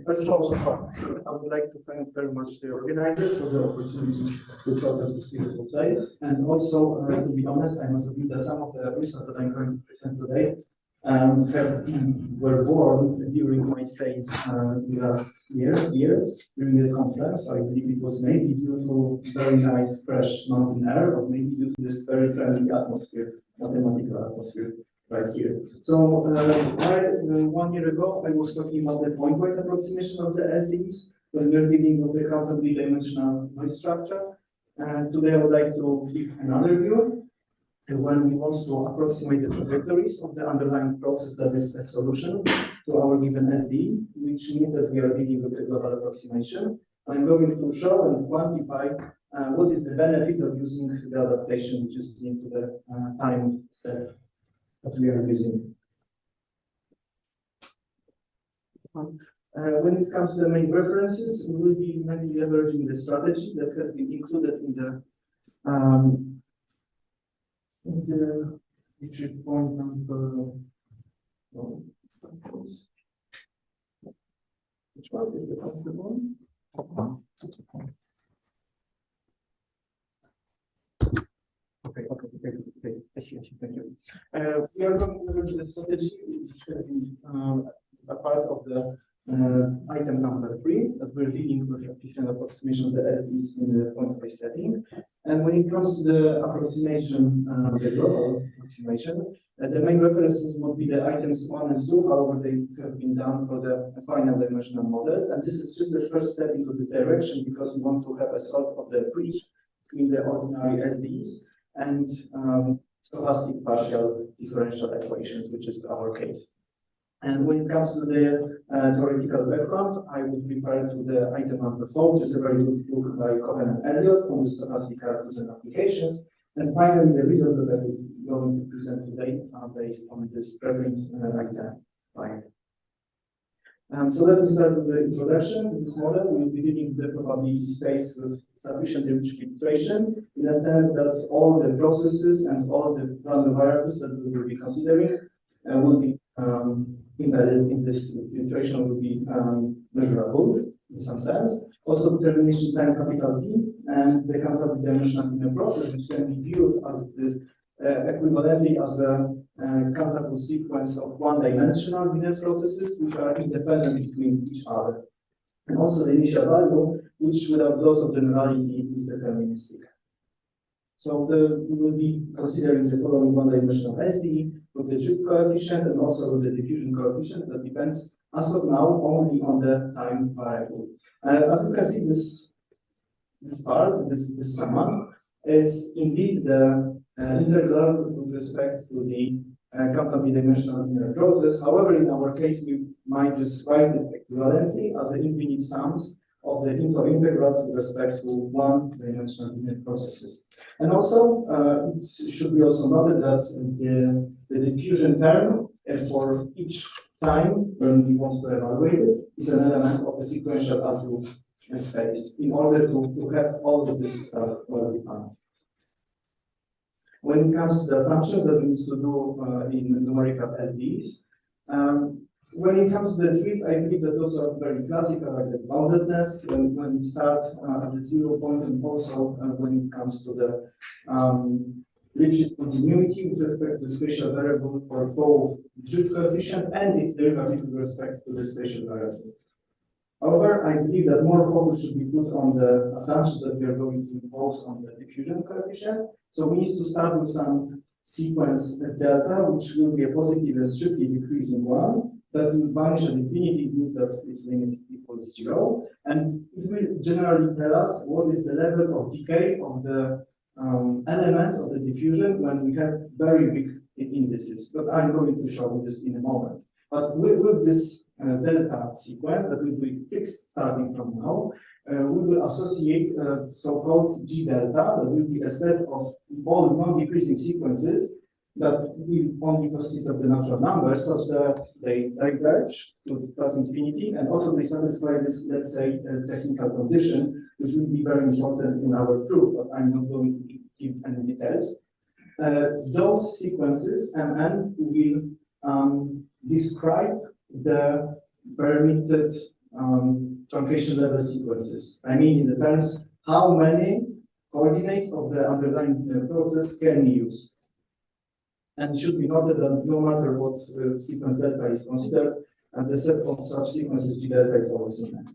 First of all, I would like to thank very much the organizers for the opportunity to talk at this beautiful place. And also, to be honest, I must admit that some of the results that I'm going to present today were born during my stay last year during the conference. I believe it was maybe due to very nice fresh mountain air, or maybe due to this very friendly atmosphere, mathematical atmosphere right here. So 1 year ago, I was talking about the point-wise approximation of the SDEs when we're dealing with the countably dimensional noise structure. And today I would like to give another view when we want to approximate the trajectories of the underlying process that is a solution to our given SDE, which means that we are dealing with the global approximation. I'm going to show and quantify what is the benefit of using the adaptation, which is linked to the time set that we are using. When it comes to the main references, we will be mainly leveraging the strategy that has been included in the entry point number. Which one is the comfortable one? Okay. I see. Thank you. We are going to leverage the strategy, which has been a part of the item number 3, that we're dealing with efficient approximation of the SDs in the point-based setting. And when it comes to the approximation, the global approximation, the main references would be the items 1 and 2, however, they have been done for the final dimensional models. And this is just the first step into this direction, because we want to have a sort of the bridge between the ordinary SDs and stochastic partial differential equations, which is our case. And when it comes to the theoretical background, I would refer to the item number 4, which is a very good book by Cohen and Elliott on the stochastic calculus and applications. And finally, the results that I'm going to present today are based on this preprint item. So let me start with the introduction to this model. We will be dealing with the probability space with sufficient rich filtration, in a sense that all the processes and all the random variables that we will be considering will be embedded in this filtration, will be measurable in some sense. Also, determination time capital T and the countable dimensional linear process, which can be viewed as this equivalently as a countable sequence of one-dimensional linear processes, which are independent between each other. And also the initial value, which without loss of generality is deterministic. So we will be considering the following one-dimensional SDE with the drift coefficient and also with the diffusion coefficient that depends, as of now, only on the time variable. As you can see, this part, this summa, is indeed the integral with respect to the countably dimensional linear process. However, in our case, we might just write it equivalently as the infinite sums of the integrals with respect to one-dimensional linear processes. And also, it should be also noted that the diffusion term for each time when we want to evaluate it is an element of the sequential algebra space in order to have all of this stuff well defined. When it comes to the assumptions that we need to do in numerical SDEs, when it comes to the drift, I believe that those are very classical, like the boundedness, when we start at the 0 point, and also when it comes to the Lipschitz continuity with respect to the spatial variable for both drift coefficient and its derivative with respect to the spatial variable. However, I believe that more focus should be put on the assumptions that we are going to impose on the diffusion coefficient. So we need to start with some sequence delta, which will be a positive and strictly decreasing one. That will vanish at infinity, means that its limit equals 0. And it will generally tell us what is the level of decay of the elements of the diffusion when we have very big indices. But I'm going to show this in a moment. But with this delta sequence that will be fixed starting from now, we will associate so-called G delta, that will be a set of all non-decreasing sequences that will only consist of the natural numbers, such that they diverge to plus infinity, and also they satisfy this, let's say, technical condition, which will be very important in our proof, but I'm not going to give any details. Those sequences, MN, will describe the permitted truncation level sequences. I mean, in the terms, how many coordinates of the underlying process can we use? And it should be noted that no matter what sequence delta is considered, the set of such sequences G delta is always infinite.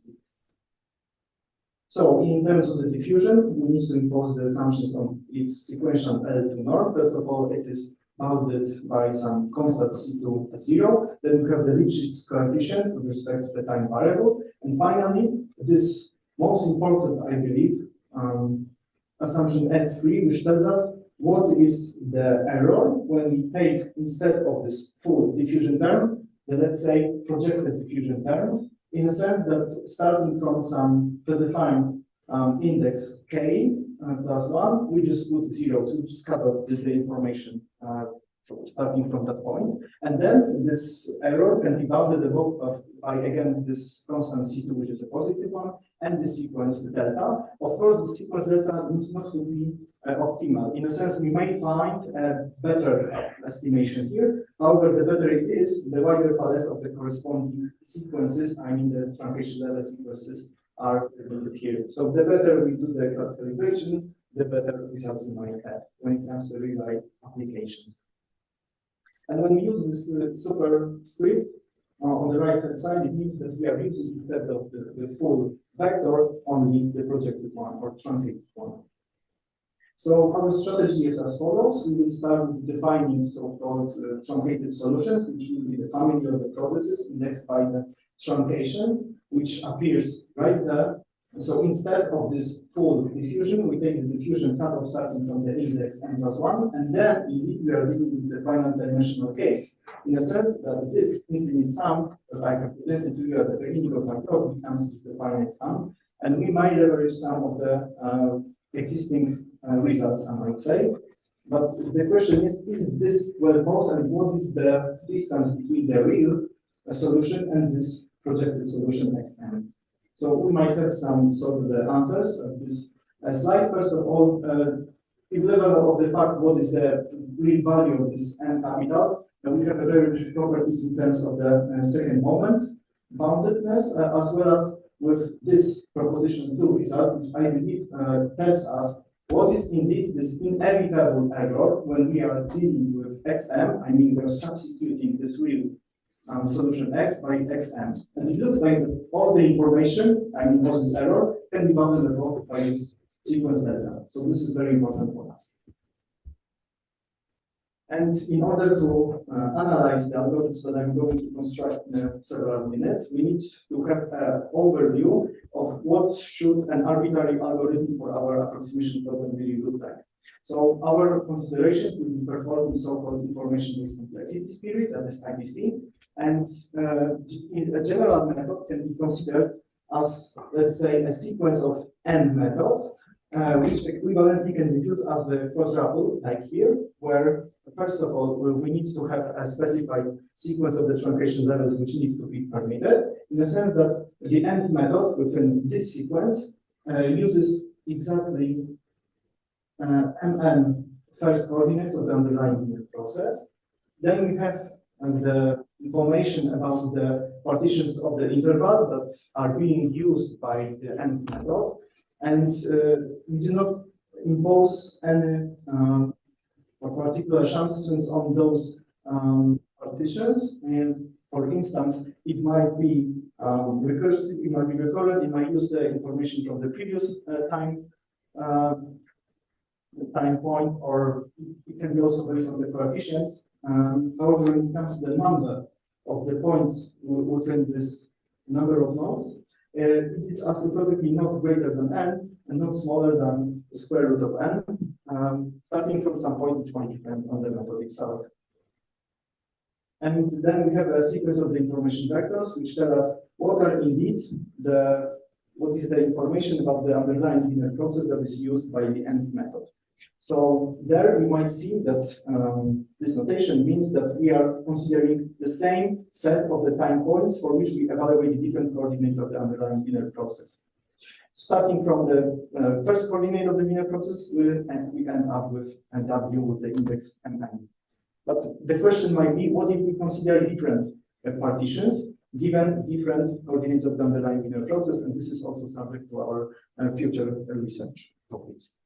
So, in terms of the diffusion, we need to impose the assumptions on its sequential L to norm. First of all, it is bounded by some constant C to 0. Then we have the Lipschitz coefficient with respect to the time variable. And finally, this most important, I believe, assumption S3, which tells us what is the error when we take, instead of this full diffusion term, the, let's say, projected diffusion term, in a sense that starting from some predefined index k plus 1, we just put 0, so we just cut off the information starting from that point. And then this error can be bounded above by, again, this constant C2, which is a positive one, and the sequence the delta. Of course, the sequence delta needs not to be optimal. In a sense, we may find a better estimation here. However, the better it is, the wider palette of the corresponding sequences, I mean the truncation level sequences, are represented here. So the better we do the calculation, the better results we might have when it comes to real-life applications. And when we use this superscript on the right-hand side, it means that we are using, instead of the full vector, only the projected one or truncated one. So our strategy is as follows. We will start with defining so-called truncated solutions, which will be the family of the processes indexed by the truncation, which appears right there. So instead of this full diffusion, we take the diffusion cutoff starting from the index n plus 1, and then indeed we are dealing with the final dimensional case, in a sense that this infinite sum that I have presented to you at the beginning of my talk becomes the finite sum, and we might leverage some of the existing results, I might say. But the question is this well posed, and what is the distance between the real solution and this projected solution xn? So we might have some sort of the answers of this slide. First of all, in level of the fact what is the real value of this n capital, we have a very good properties in terms of the second moments, boundedness, as well as with this proposition 2 result, which I believe tells us what is indeed this inevitable error when we are dealing with xm. I mean, we're substituting this real solution x by xm. And it looks like that all the information, I mean, what is error, can be bounded above by this sequence delta. So this is very important for us. And in order to analyze the algorithms that I'm going to construct in several minutes, we need to have an overview of what should an arbitrary algorithm for our approximation problem really look like. So our considerations will be performed in so-called information-based complexity spirit, that is IBC, and a general method can be considered as, let's say, a sequence of n methods, which equivalently can be viewed as the quadruple, like here, where, first of all, we need to have a specified sequence of the truncation levels which need to be permitted, in the sense that the nth method within this sequence uses exactly mn first coordinates of the underlying process. Then we have the information about the partitions of the interval that are being used by the nth method, and we do not impose any particular assumptions on those partitions. And for instance, it might be recursive, it might be recurrent, it might use the information from the previous time point, or it can be also based on the coefficients. However, when it comes to the number of the points within this number of nodes, it is asymptotically not greater than n and not smaller than the square root of n, starting from some point which might depend on the method itself. And then we have a sequence of the information vectors which tell us what are indeed what is the information about the underlying linear process that is used by the nth method. So there we might see that this notation means that we are considering the same set of the time points for which we evaluate different coordinates of the underlying linear process. Starting from the first coordinate of the linear process, we end up with W with the index mn. But the question might be, what if we consider different partitions? given different coordinates of the underlying linear process, and this is also subject to our future research topics.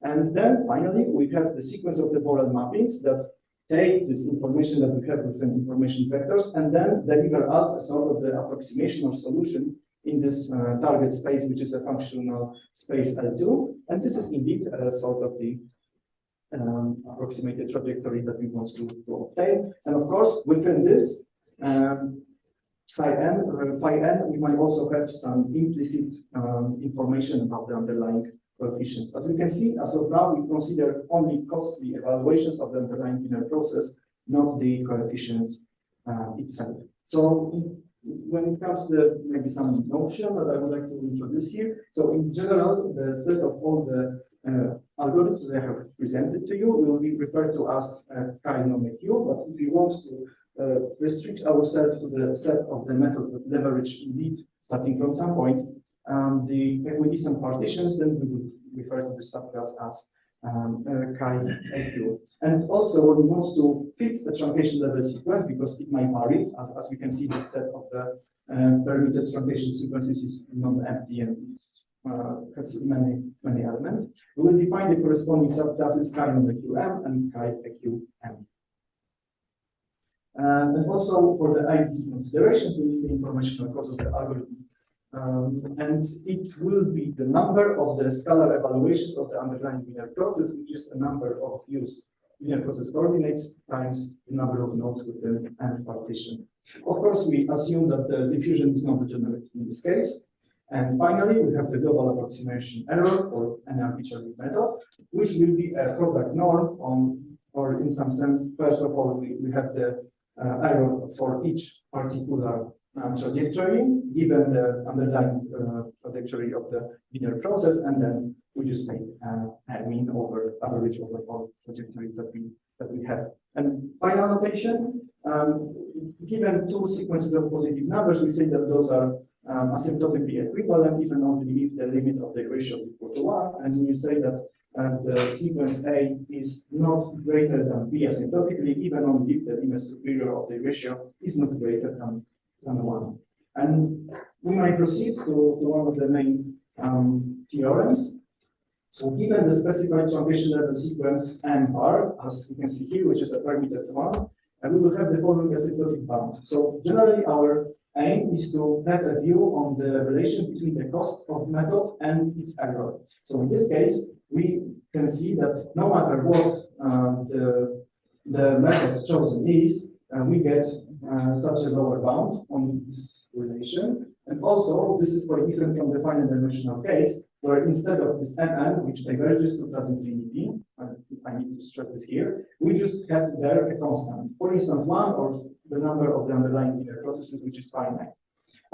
And then finally, we have the sequence of the Borel mappings that take this information that we have within information vectors and then deliver us a sort of the approximation or solution in this target space, which is a functional space L2. And this is indeed a sort of the approximated trajectory that we want to obtain. And of course, within this phi n, we might also have some implicit information about the underlying coefficients. As you can see, as of now, we consider only costly evaluations of the underlying linear process, not the coefficients itself. So when it comes to maybe some notion that I would like to introduce here, so in general, the set of all the algorithms that I have presented to you will be referred to as chi-nomic U, but if we want to restrict ourselves to the set of the methods that leverage indeed, starting from some point, the equidistant partitions, then we would refer to the subclass as chi-AQ. And also, when we want to fix the truncation level sequence, because it might vary, as we can see, this set of the permitted truncation sequences is not empty and has many elements. We will define the corresponding subclasses chi-nomic UM and chi-AQM. And also, for the IDC considerations, we need the information causes of the algorithm. And it will be the number of the scalar evaluations of the underlying linear process, which is the number of used linear process coordinates times the number of nodes within n partition. Of course, we assume that the diffusion is not degenerate in this case. And finally, we have the global approximation error for an arbitrary method, which will be a product norm on, or in some sense, first of all, we have the error for each particular trajectory, given the underlying trajectory of the linear process, and then we just take a mean over average over all trajectories that we have. And final notation, given two sequences of positive numbers, we say that those are asymptotically equivalent, even only if the limit of the ratio is equal to 1, and you say that the sequence A is not greater than B asymptotically, even only if the limit superior of the ratio is not greater than 1. And we might proceed to one of the main theorems. So given the specified truncation level sequence MR, as you can see here, which is a permitted one, and we will have the following asymptotic bound. So generally our aim is to have a view on the relation between the cost of the method and its error. So in this case, we can see that no matter what the method chosen is, we get such a lower bound on this relation. And also, this is quite different from the finite dimensional case, where instead of this Mn, which diverges to plus infinity, I need to stress this here, we just have there a constant. For instance, 1 or the number of the underlying linear processes, which is finite,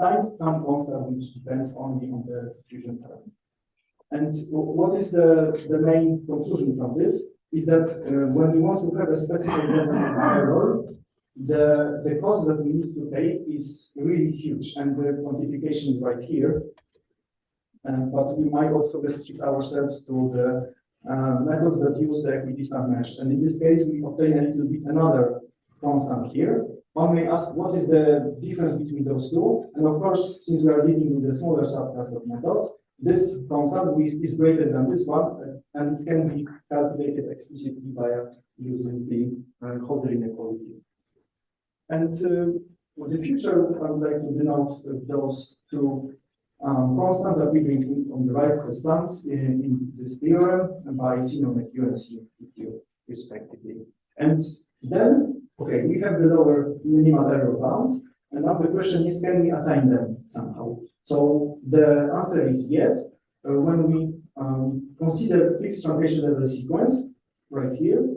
times some constant which depends only on the diffusion term. And what is the main conclusion from this is that when we want to have a specific level of error, the cost that we need to take is really huge, and the quantification is right here. But we might also restrict ourselves to the methods that use the equidistant mesh. And in this case, we obtain a little bit another constant here. One may ask, what is the difference between those two? And of course, since we are dealing with the smaller subclass of methods, this constant is greater than this one, and it can be calculated explicitly by using the Hodder inequality. And for the future, I would like to denote those two constants that we bring on the right constants in this theorem by C-nomic U and C-EQ, respectively. And then, okay, we have the lower minimal error bounds, and now the question is, can we attain them somehow? So the answer is yes. When we consider fixed truncation level sequence right here,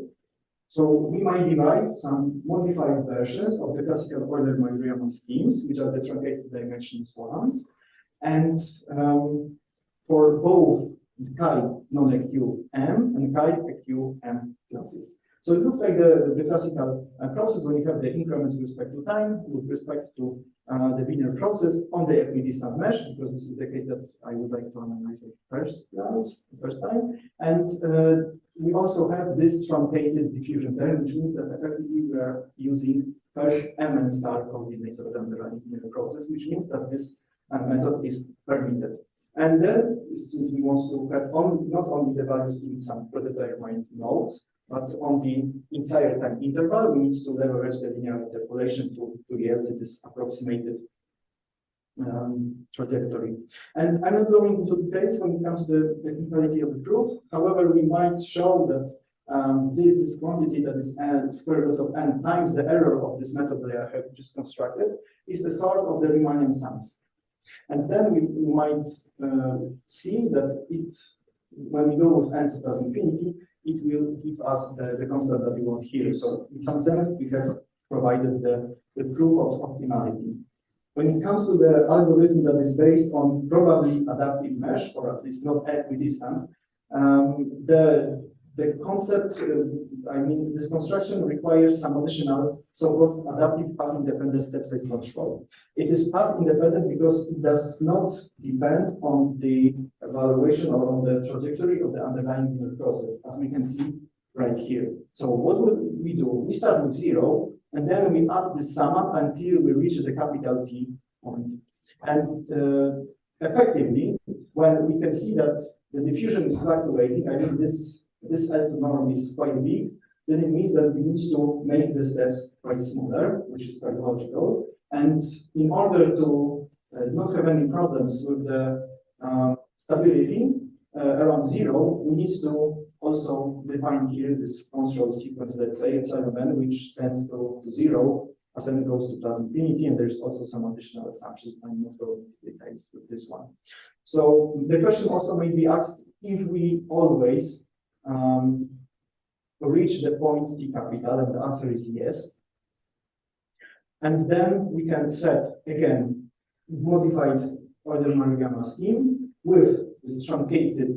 so we might derive some modified versions of the classical Euler-Meier schemes, which are the truncated dimensions ones. And for both chi-non-EQ M and chi-EQ M classes. So it looks like the classical process when you have the increments with respect to time, with respect to the Wiener process on the equidistant mesh, because this is the case that I would like to analyze at first time. And we also have this truncated diffusion term, which means that effectively we are using first mn star coordinates of the underlying linear process, which means that this method is permitted. And then, since we want to have not only the values in some predetermined nodes, but on the entire time interval, we need to leverage the linear interpolation to get this approximated trajectory. And I'm not going into details when it comes to the technicality of the proof. However, we might show that this quantity that is square root of n times the error of this method that I have just constructed is the sort of the Riemannian sums. And then we might see that when we go with n to plus infinity, it will give us the constant that we want here. So in some sense, we have provided the proof of optimality. When it comes to the algorithm that is based on probably adaptive mesh, or at least not equidistant, the concept, this construction requires some additional so-called adaptive path-independent step-space control. It is path-independent because it does not depend on the evaluation or on the trajectory of the underlying linear process, as we can see right here. So what would we do? We start with 0, and then we add the sum up until we reach the capital T point. And effectively, when we can see that the diffusion is fluctuating, this L to norm is quite big, then it means that we need to make the steps quite smaller, which is quite logical. And in order to not have any problems with the stability around 0, we need to also define here this control sequence, let's say, epsilon n, which tends to 0 as n goes to plus infinity, and there's also some additional assumptions. I'm not going into details with this one. So the question also may be asked if we always reach the point T capital, and the answer is yes. And then we can set, again, modified ordinary gamma scheme with this truncated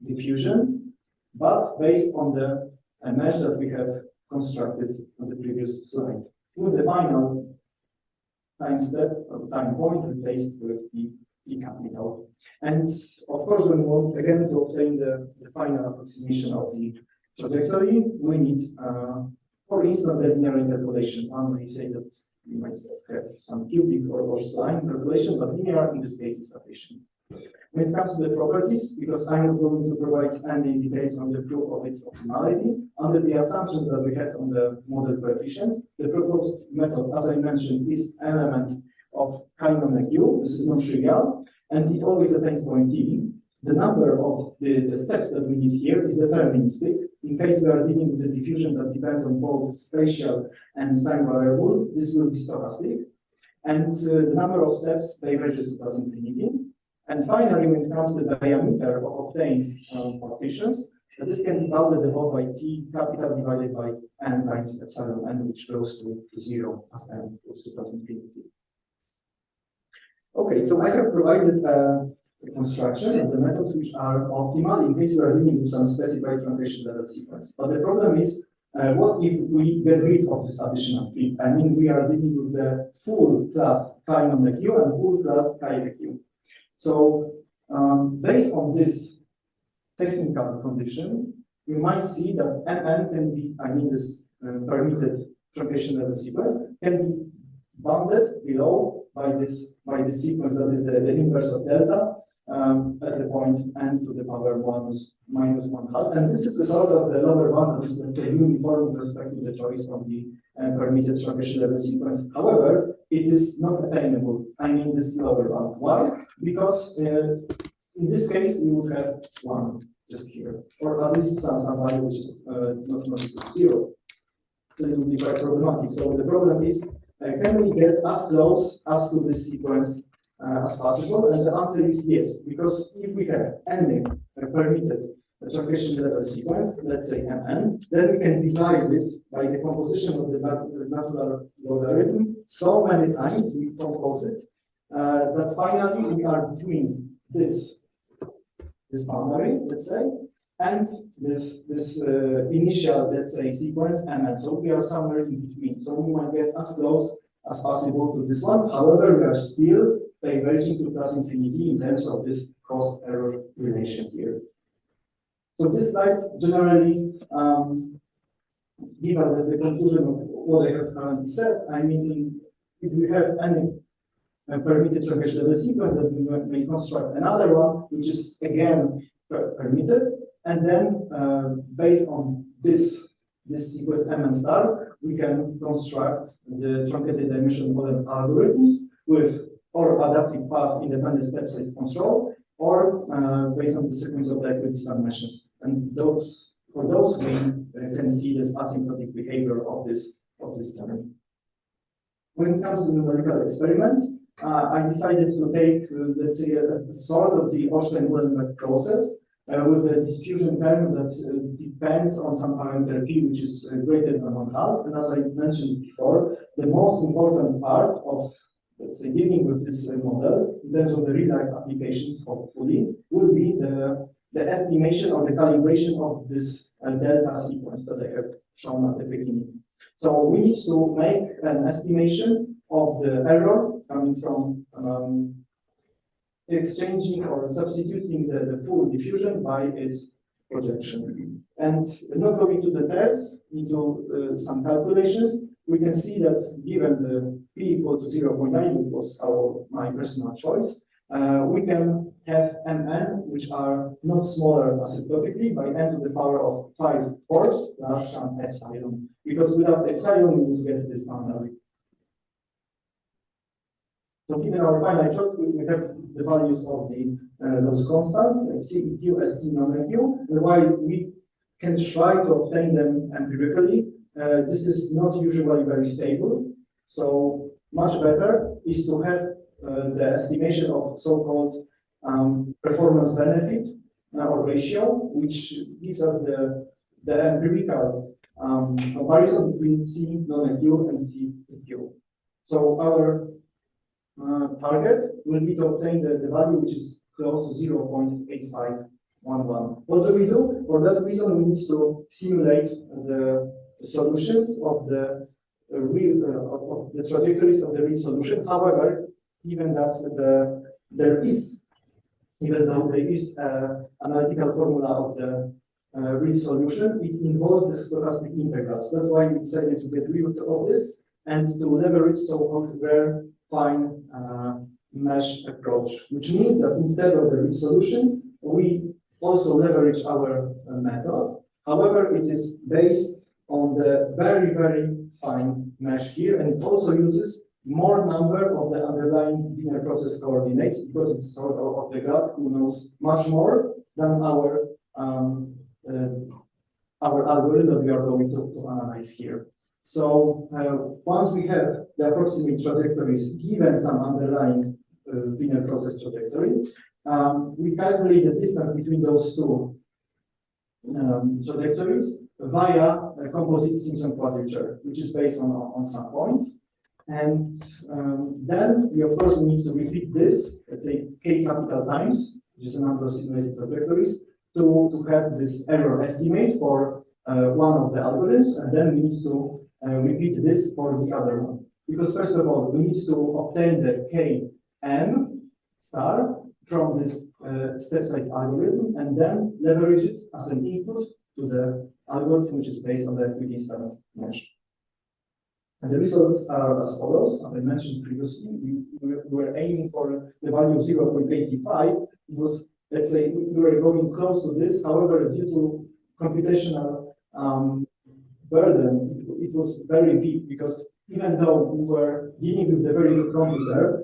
diffusion, but based on the mesh that we have constructed on the previous slide, with the final time step or time point replaced with the T capital. And of course, when we want again to obtain the final approximation of the trajectory, we need, for instance, the linear interpolation. One may say that we might have some cubic or spline interpolation, but linear in this case is sufficient. When it comes to the properties, because I'm going to provide any details on the proof of its optimality, under the assumptions that we had on the model coefficients, the proposed method, as I mentioned, is an element of kind on the Q. This is not trivial, and it always attains point T. The number of the steps that we need here is deterministic. In case we are dealing with the diffusion that depends on both spatial and time variable, this will be stochastic. And the number of steps diverges to plus infinity. And finally, when it comes to the diameter of obtained coefficients, this can be bounded above by T capital divided by n times epsilon n, which goes to 0 as n goes to plus infinity. Okay, so I have provided a construction of the methods which are optimal in case we are dealing with some specified truncation level sequence. But the problem is, what if we get rid of this additional field? I mean, we are dealing with the full class chi on the Q and full class chi the Q. So, based on this technical condition, we might see that Mn can be, this permitted truncation level sequence can be bounded below by this sequence that is the inverse of delta at the point n to the power minus 1/2. And this is the sort of the lower bound that is, let's say, uniform with respect to the choice of the permitted truncation level sequence. However, it is not attainable. This lower bound. Why? Because in this case, we would have 1 just here, or at least some value which is not equal to 0. So it would be quite problematic. So the problem is, can we get as close as to this sequence as possible? And the answer is yes, because if we have any permitted truncation level sequence, let's say Mn, then we can divide it by the composition of the natural logarithm so many times we compose it that finally we are between this boundary, let's say, and this initial, let's say, sequence Mn. So we are somewhere in between. So we might get as close as possible to this one. However, we are still diverging to plus infinity in terms of this cost error relation here. So this slide generally give us the conclusion of what I have currently said. I mean, if we have any permitted truncation level sequence, that we may construct another one, which is again permitted, and then based on this sequence M and star, we can construct the truncated dimension model algorithms with or adaptive path independent step size control, or based on the sequence of the equidistant meshes. And for those we can see this asymptotic behavior of this term. When it comes to numerical experiments, I decided to take, let's say, a sort of the Orstein-Uhlenbeck process with the diffusion term that depends on some parameter p, which is greater than 1/2. And as I mentioned before, the most important part of, let's say, dealing with this model in terms of the real-life applications, hopefully, will be the estimation or the calibration of this delta sequence that I have shown at the beginning. So we need to make an estimation of the error coming from exchanging or substituting the full diffusion by its projection. And not going to the depths, into some calculations, we can see that given the p equal to 0.9, which was my personal choice, we can have mn, which are not smaller asymptotically, by n to the power of 5/4 plus some epsilon. Because without epsilon, we would get this boundary. So given our finite choice, we have the values of those constants, like C, Q, S, C, non-Q, and while we can try to obtain them empirically, this is not usually very stable. So much better is to have the estimation of so-called performance benefit or ratio, which gives us the empirical comparison between C, non-Q, and C, Q. So our target will be to obtain the value which is close to 0.8511. What do we do? For that reason, we need to simulate the solutions of the real of the trajectories of the real solution. However, even though there is analytical formula of the real solution, it involves the stochastic integrals. That's why we decided to get rid of this and to leverage so-called rare fine mesh approach, which means that instead of the real solution, we also leverage our method. However, it is based on the very, very fine mesh here, and it also uses more number of the underlying Wiener process coordinates, because it's sort of the God who knows much more than our algorithm that we are going to analyze here. So once we have the approximate trajectories given some underlying Wiener process trajectory, we calculate the distance between those two trajectories via a composite Simpson quadrature, which is based on some points. And then we, of course, need to repeat this, let's say k capital times, which is the number of simulated trajectories, to have this error estimate for one of the algorithms, and then we need to repeat this for the other one. Because first of all, we need to obtain the kn star from this step size algorithm, and then leverage it as an input to the algorithm, which is based on the equidistant mesh. And the results are as follows. As I mentioned previously, we were aiming for the value of 0.85. It was, let's say, we were going close to this. However, due to computational burden, it was very big, because even though we were dealing with the very good computer,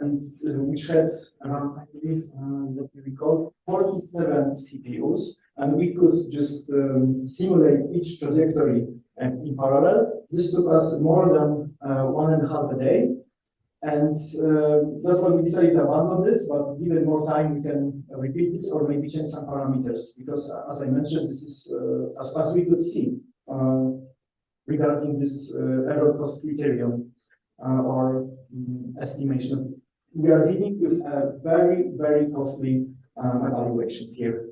and which had around, I believe, let me recall, 47 CPUs, and we could just simulate each trajectory in parallel. This took us more than 1.5 a day, and that's why we decided to abandon this. But given more time, we can repeat this or maybe change some parameters, because, as I mentioned, this is as we could see regarding this error cost criterion or estimation. We are dealing with very, very costly evaluations here.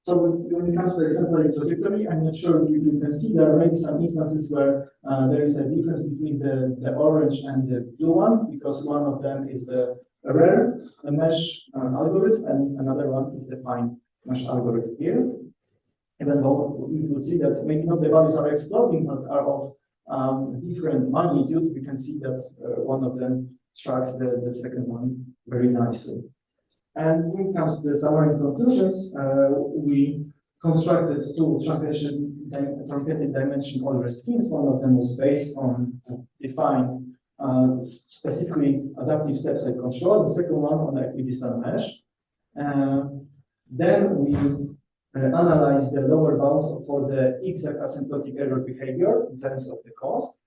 So when it comes to the exemplary trajectory, I'm not sure if you can see there may be some instances where there is a difference between the orange and the blue one, because one of them is the rare mesh algorithm and another one is the fine mesh algorithm here. even though you will see that maybe not the values are exploding, but are of different magnitude, we can see that one of them tracks the second one very nicely. And when it comes to the summary and conclusions, we constructed two truncated dimension order schemes. One of them was based on defined specifically adaptive steps of control, the second one on the equidistant mesh. Then we analyzed the lower bound for the exact asymptotic error behavior in terms of the cost.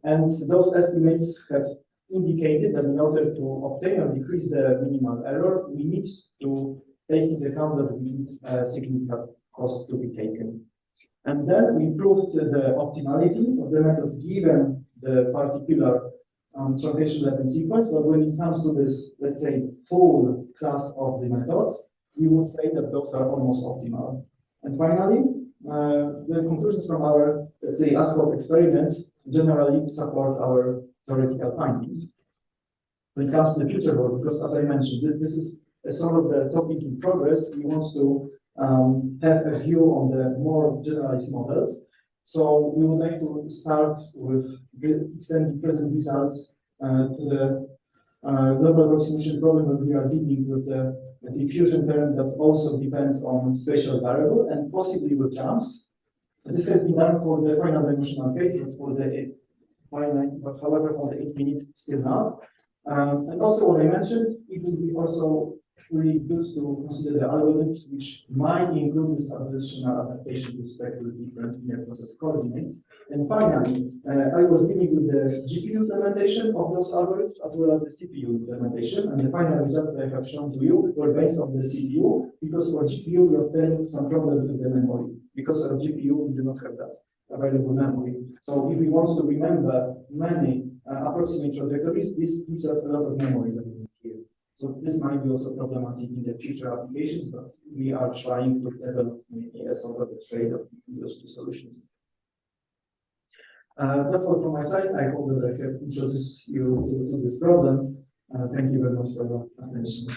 And those estimates have indicated that in order to obtain or decrease the minimal error, we need to take into account that we need significant cost to be taken. And then we proved the optimality of the methods given the particular truncation level sequence. But when it comes to this, let's say, full class of the methods, we would say that those are almost optimal. And finally, the conclusions from our, let's say, ad hoc experiments generally support our theoretical findings. When it comes to the future work, because as I mentioned, this is a sort of the topic in progress, we want to have a view on the more generalized models. So we would like to start with extending present results to the global approximation problem that we are dealing with the diffusion term that also depends on spatial variable and possibly with jumps. This has been done for the final dimensional case, but for the finite, but however for the infinite still not. And also what I mentioned, it would be also really good to consider the algorithms which might include this additional adaptation with respect to different linear process coordinates. And finally, I was dealing with the GPU implementation of those algorithms as well as the CPU implementation. And the final results that I have shown to you were based on the CPU, because for GPU we obtained some problems with the memory. Because of GPU we do not have that available memory. So if we want to remember many approximate trajectories, this gives us a lot of memory that we need here. So this might be also problematic in the future applications, but we are trying to develop maybe a sort of a trade-off between those two solutions. That's all from my side. I hope that I have introduced you to this problem. Thank you very much for your attention.